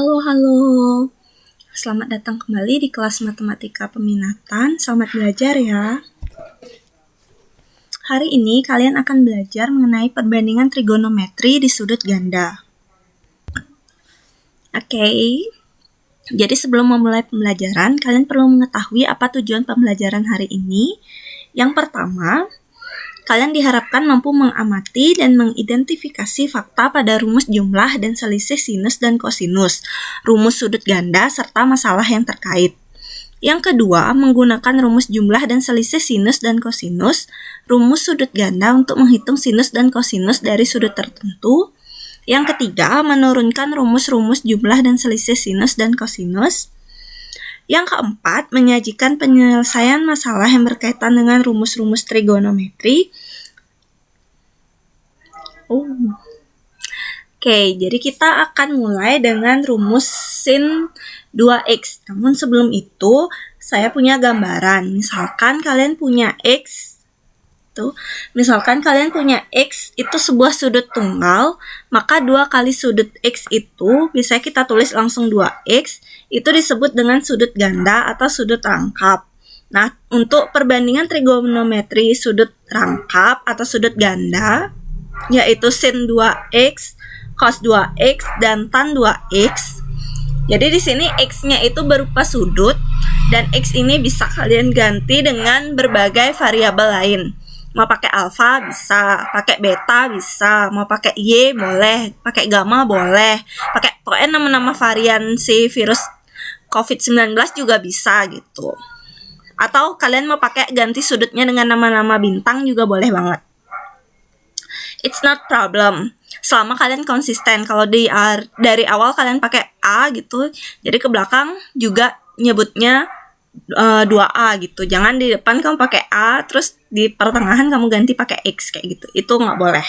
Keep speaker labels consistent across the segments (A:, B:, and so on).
A: Halo, halo. Selamat datang kembali di kelas matematika peminatan. Selamat belajar ya. Hari ini kalian akan belajar mengenai perbandingan trigonometri di sudut ganda. Oke. Jadi sebelum memulai pembelajaran, kalian perlu mengetahui apa tujuan pembelajaran hari ini. Yang pertama, kalian diharapkan mampu mengamati dan mengidentifikasi fakta pada rumus jumlah dan selisih sinus dan kosinus, rumus sudut ganda, serta masalah yang terkait. Yang kedua, menggunakan rumus jumlah dan selisih sinus dan kosinus, rumus sudut ganda untuk menghitung sinus dan kosinus dari sudut tertentu. Yang ketiga, menurunkan rumus-rumus jumlah dan selisih sinus dan kosinus. Yang keempat, menyajikan penyelesaian masalah yang berkaitan dengan rumus-rumus trigonometri. Oke, jadi kita akan mulai dengan rumus sin 2x. Namun sebelum itu, saya punya gambaran. Misalkan kalian punya x, itu sebuah sudut tunggal, maka 2 kali sudut x itu bisa kita tulis langsung 2x, itu disebut dengan sudut ganda atau sudut rangkap. Nah, untuk perbandingan trigonometri sudut rangkap atau sudut ganda, yaitu sin 2x, cos 2x, dan tan 2x. Jadi di sini x-nya itu berupa sudut, dan x ini bisa kalian ganti dengan berbagai variabel lain. Mau pakai alfa bisa, pakai beta bisa, mau pakai y boleh, pakai gamma boleh, pakai pokoknya nama-nama varian si virus COVID-19 juga bisa gitu. Atau kalian mau pakai ganti sudutnya dengan nama-nama bintang juga boleh banget. It's not problem. Selama kalian konsisten, kalau dari awal kalian pakai A gitu, jadi ke belakang juga nyebutnya 2A gitu. Jangan di depan kamu pakai A, terus di pertengahan kamu ganti pakai X kayak gitu. Itu nggak boleh.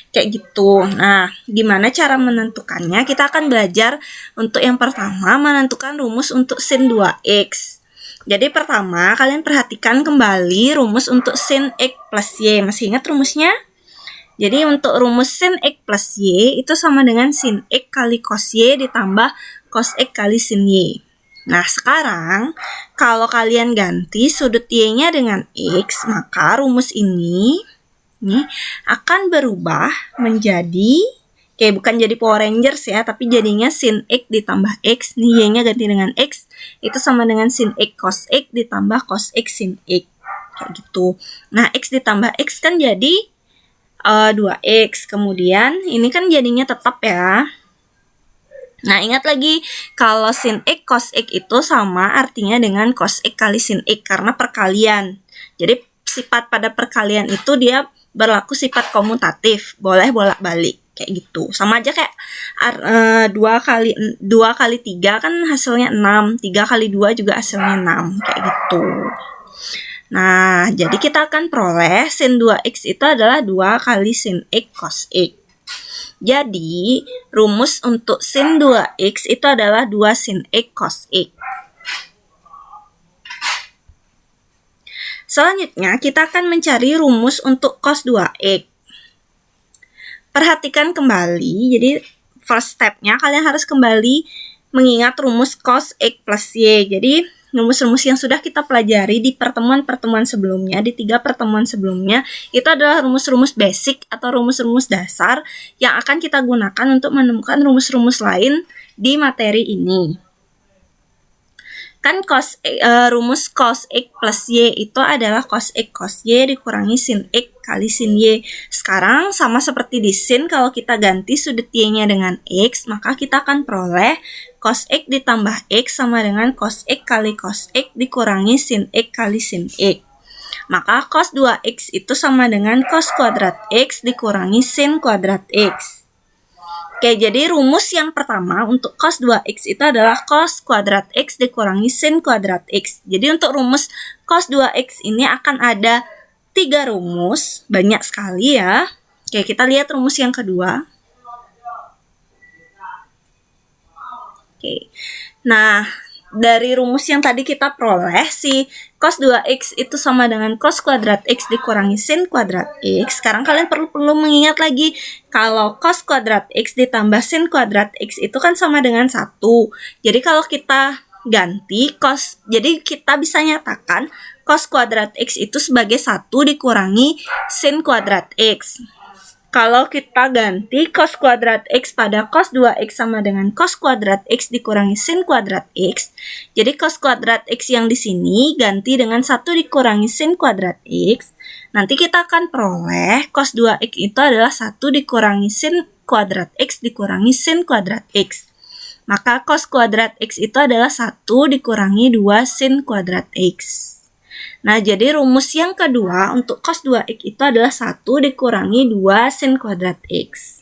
A: Kayak gitu. Nah, gimana cara menentukannya? Kita akan belajar untuk yang pertama menentukan rumus untuk sin 2X. Jadi pertama, kalian perhatikan kembali rumus untuk sin X plus Y. Masih ingat rumusnya? Jadi untuk rumus sin X plus Y itu sama dengan sin X kali cos Y ditambah cos X kali sin Y. Nah, sekarang kalau kalian ganti sudut Y-nya dengan X, maka rumus ini akan berubah menjadi, bukan jadi Power Rangers ya, tapi jadinya sin X ditambah X, nih Y-nya ganti dengan X, itu sama dengan sin X cos X ditambah cos X sin X, kayak gitu. Nah, X ditambah X kan jadi 2X, kemudian ini kan jadinya tetap ya. Nah, ingat lagi kalau sin X cos X itu sama artinya dengan cos X kali sin X karena perkalian. Jadi sifat pada perkalian itu dia berlaku sifat komutatif, boleh bolak-balik kayak gitu. Sama aja kayak 2 kali 3 kan hasilnya 6, 3 kali 2 juga hasilnya 6 kayak gitu. Nah, jadi kita akan peroleh sin 2x itu adalah 2 kali sin x cos x. Jadi, rumus untuk sin 2x itu adalah 2 sin x cos x. Selanjutnya, kita akan mencari rumus untuk cos 2x. Perhatikan kembali, jadi first step-nya kalian harus kembali mengingat rumus cos x plus y. Jadi, rumus-rumus yang sudah kita pelajari di pertemuan-pertemuan sebelumnya, di 3 pertemuan sebelumnya, itu adalah rumus-rumus basic atau rumus-rumus dasar yang akan kita gunakan untuk menemukan rumus-rumus lain di materi ini. Kan rumus cos x plus y itu adalah cos x cos y dikurangi sin x kali sin y. Sekarang sama seperti di sin, kalau kita ganti sudut y-nya dengan x, maka kita akan peroleh cos x ditambah x sama dengan cos x kali cos x dikurangi sin x kali sin x. Maka cos 2x itu sama dengan cos kuadrat x dikurangi sin kuadrat x. Oke, jadi rumus yang pertama untuk cos 2x itu adalah cos kuadrat x dikurangi sin kuadrat x. Jadi untuk rumus cos 2x ini akan ada 3 rumus, banyak sekali ya. Oke, kita lihat rumus yang kedua. Oke, nah dari rumus yang tadi kita peroleh, si cos 2x itu sama dengan cos kuadrat x dikurangi sin kuadrat x. Sekarang kalian perlu mengingat lagi kalau cos kuadrat x ditambah sin kuadrat x itu kan sama dengan 1. Jadi kalau kita ganti cos, jadi kita bisa nyatakan cos kuadrat x itu sebagai 1 dikurangi sin kuadrat x. Kalau kita ganti cos kuadrat x pada cos 2x sama dengan cos kuadrat x dikurangi sin kuadrat x. Jadi cos kuadrat x yang di sini ganti dengan 1 dikurangi sin kuadrat x. Nanti kita akan peroleh cos 2x itu adalah 1 dikurangi sin kuadrat x dikurangi sin kuadrat x. Maka cos kuadrat x itu adalah 1 dikurangi 2 sin kuadrat x. Nah, jadi rumus yang kedua untuk cos 2x itu adalah 1 dikurangi 2 sin kuadrat x.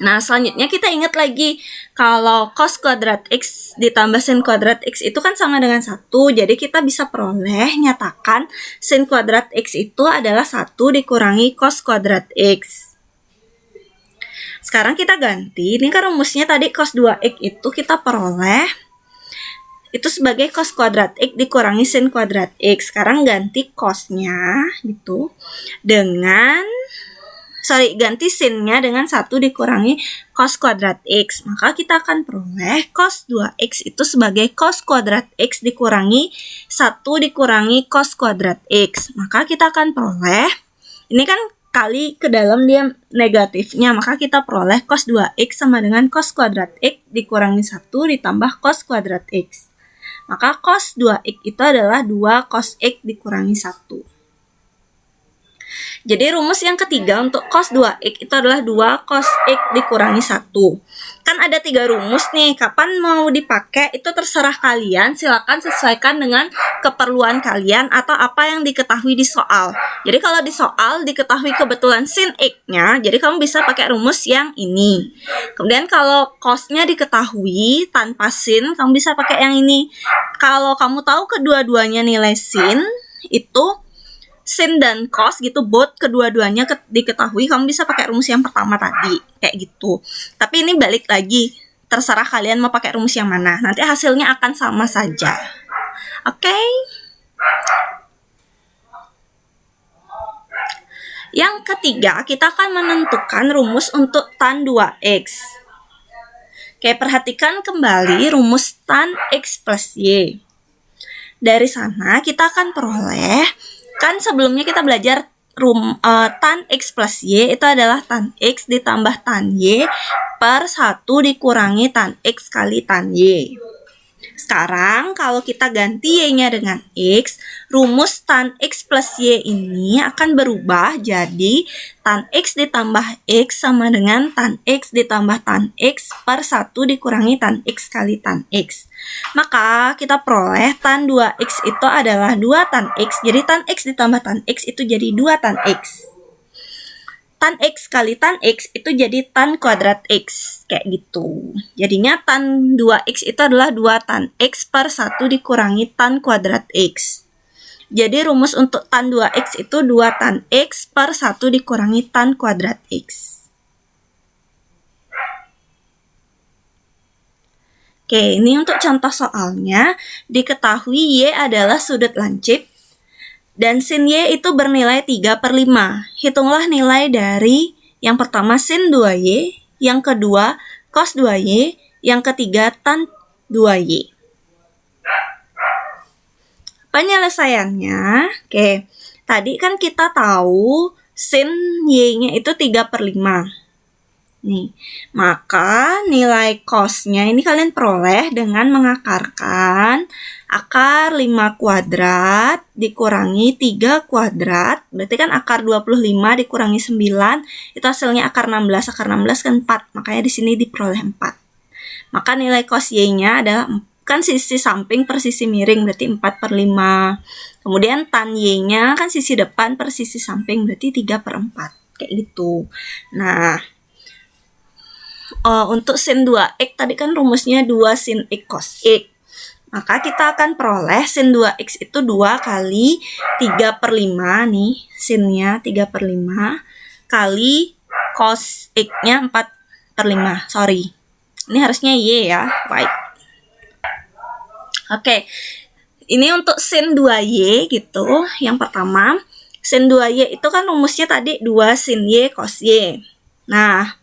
A: Nah, selanjutnya kita ingat lagi kalau cos kuadrat x ditambah sin kuadrat x itu kan sama dengan 1. Jadi kita bisa peroleh nyatakan sin kuadrat x itu adalah 1 dikurangi cos kuadrat x. Sekarang kita ganti, ini kan rumusnya tadi cos 2x itu kita peroleh itu sebagai cos kuadrat x dikurangi sin kuadrat x. Sekarang ganti cosnya gitu dengan ganti sinnya dengan 1 dikurangi cos kuadrat x. Maka kita akan peroleh cos 2x itu sebagai cos kuadrat x dikurangi 1 dikurangi cos kuadrat x. Maka kita akan peroleh, ini kan kali ke dalam dia negatifnya, maka kita peroleh cos 2x sama dengan cos kuadrat x dikurangi 1 ditambah cos kuadrat x. Maka cos 2x itu adalah 2 cos x dikurangi 1. Jadi rumus yang ketiga untuk cos 2x itu adalah 2 cos x dikurangi 1. Kan ada 3 rumus nih, kapan mau dipakai itu terserah kalian, silakan sesuaikan dengan keperluan kalian atau apa yang diketahui di soal. Jadi kalau di soal diketahui kebetulan sin x-nya, jadi kamu bisa pakai rumus yang ini. Kemudian kalau cosnya diketahui tanpa sin, kamu bisa pakai yang ini. Kalau kamu tahu kedua-duanya nilai sin, itu sin dan cos gitu, both kedua-duanya diketahui, kamu bisa pakai rumus yang pertama tadi kayak gitu. Tapi ini balik lagi, terserah kalian mau pakai rumus yang mana, nanti hasilnya akan sama saja. Oke? Yang ketiga, kita akan menentukan rumus untuk tan 2x. Oke, perhatikan kembali rumus tan x plus y. Dari sana kita akan peroleh, kan sebelumnya kita belajar tan x plus y itu adalah tan x ditambah tan y per 1 dikurangi tan x kali tan y. Sekarang kalau kita ganti y-nya dengan x, rumus tan x plus y ini akan berubah jadi tan x ditambah x sama dengan tan x ditambah tan x per 1 dikurangi tan x kali tan x. Maka kita peroleh tan 2x itu adalah 2 tan x. Jadi tan x ditambah tan x itu jadi 2 tan x. Tan x kali tan x itu jadi tan kuadrat x. Kayak gitu. Jadinya tan 2x itu adalah 2 tan x per 1 dikurangi tan kuadrat x. Jadi rumus untuk tan 2x itu 2 tan x per 1 dikurangi tan kuadrat x. Oke, ini untuk contoh soalnya. Diketahui y adalah sudut lancip dan sin y itu bernilai 3/5. Hitunglah nilai dari yang pertama sin 2y, yang kedua cos 2y, yang ketiga tan 2y. Penyelesaiannya, oke, tadi kan kita tahu sin y-nya itu 3/5. Nih, maka nilai cosnya ini kalian peroleh dengan mengakarkan akar 5 kuadrat dikurangi 3 kuadrat. Berarti kan akar 25 dikurangi 9, itu hasilnya akar 16. Akar 16 kan 4, makanya di sini diperoleh 4. Maka nilai cos y-nya adalah, kan sisi samping per sisi miring, berarti 4/5. Kemudian tan y-nya kan sisi depan per sisi samping, berarti 3/4. Kayak gitu. Nah, untuk sin 2x tadi kan rumusnya 2 sin x cos x. Maka kita akan peroleh sin 2x itu 2 kali 3/5 nih, sinnya 3/5 kali cos x-nya 4/5. Sorry. Ini harusnya y ya. Baik. Oke, ini untuk sin 2Y gitu. Yang pertama, sin 2Y itu kan rumusnya tadi 2 sin Y cos Y. Nah,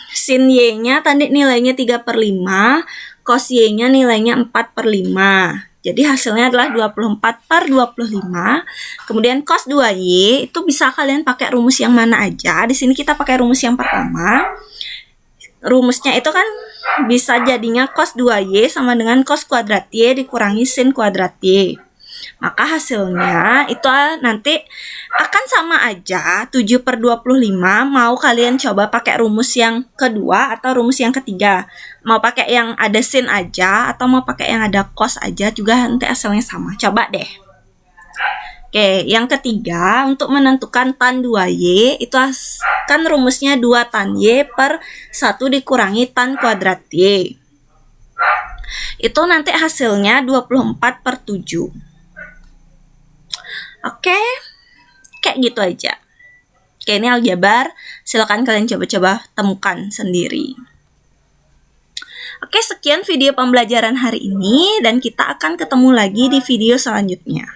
A: sin Y-nya tadi nilainya 3/5, cos Y-nya nilainya 4/5. Jadi hasilnya adalah 24/25. Kemudian cos 2Y itu bisa kalian pakai rumus yang mana aja. Di sini kita pakai rumus yang pertama. Rumusnya itu kan bisa jadinya cos 2Y sama dengan cos kuadrat Y dikurangi sin kuadrat Y. Maka hasilnya itu nanti akan sama aja 7/25. Mau kalian coba pakai rumus yang kedua atau rumus yang ketiga. Mau pakai yang ada sin aja atau mau pakai yang ada cos aja juga nanti hasilnya sama. Coba deh. Oke, yang ketiga untuk menentukan tan 2Y itu kan rumusnya 2 tan Y per 1 dikurangi tan kuadrat Y. Itu nanti hasilnya 24/7. Oke, kayak gitu aja. Oke, ini aljabar. Silakan kalian coba-coba temukan sendiri. Oke, sekian video pembelajaran hari ini dan kita akan ketemu lagi di video selanjutnya.